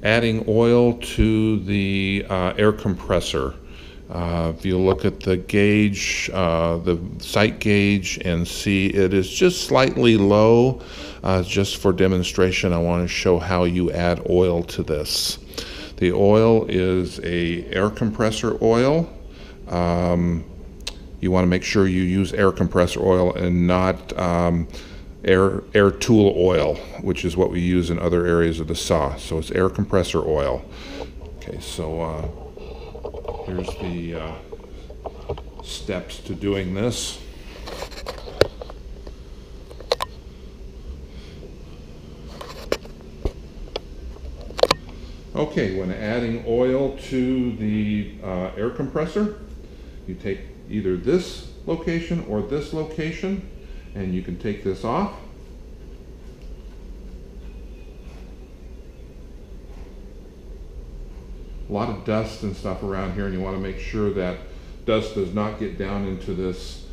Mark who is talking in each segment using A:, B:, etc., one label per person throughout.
A: adding oil to the air compressor. If you look at the gauge, the sight gauge, and see it is just slightly low. Just for demonstration, I want to show how you add oil to this. The oil is a air compressor oil. You want to make sure you use air compressor oil and not air tool oil, which is what we use in other areas of the saw. So it's air compressor oil. Okay, so here's the steps to doing this. Okay, when adding oil to the air compressor, you take either this location or this location, and you can take this off. A lot of dust and stuff around here, and you want to make sure that dust does not get down into this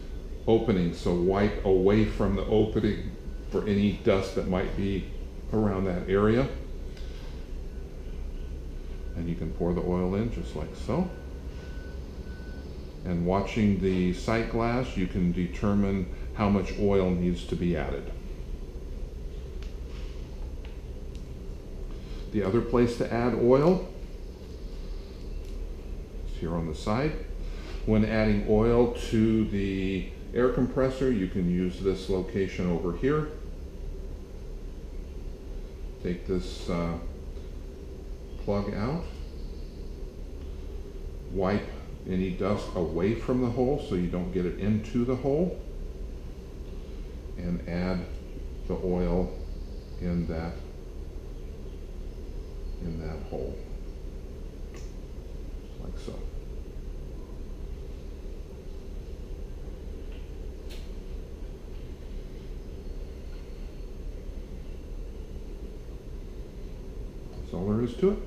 A: opening, so wipe away from the opening for any dust that might be around that area. And you can pour the oil in just like so. And watching the sight glass, you can determine how much oil needs to be added. The other place to add oil is here on the side. When adding oil to the air compressor, you can use this location over here. Take this plug out. Wipe any dust away from the hole so you don't get it into the hole, and add the oil in that hole, like so. That's all there is to it.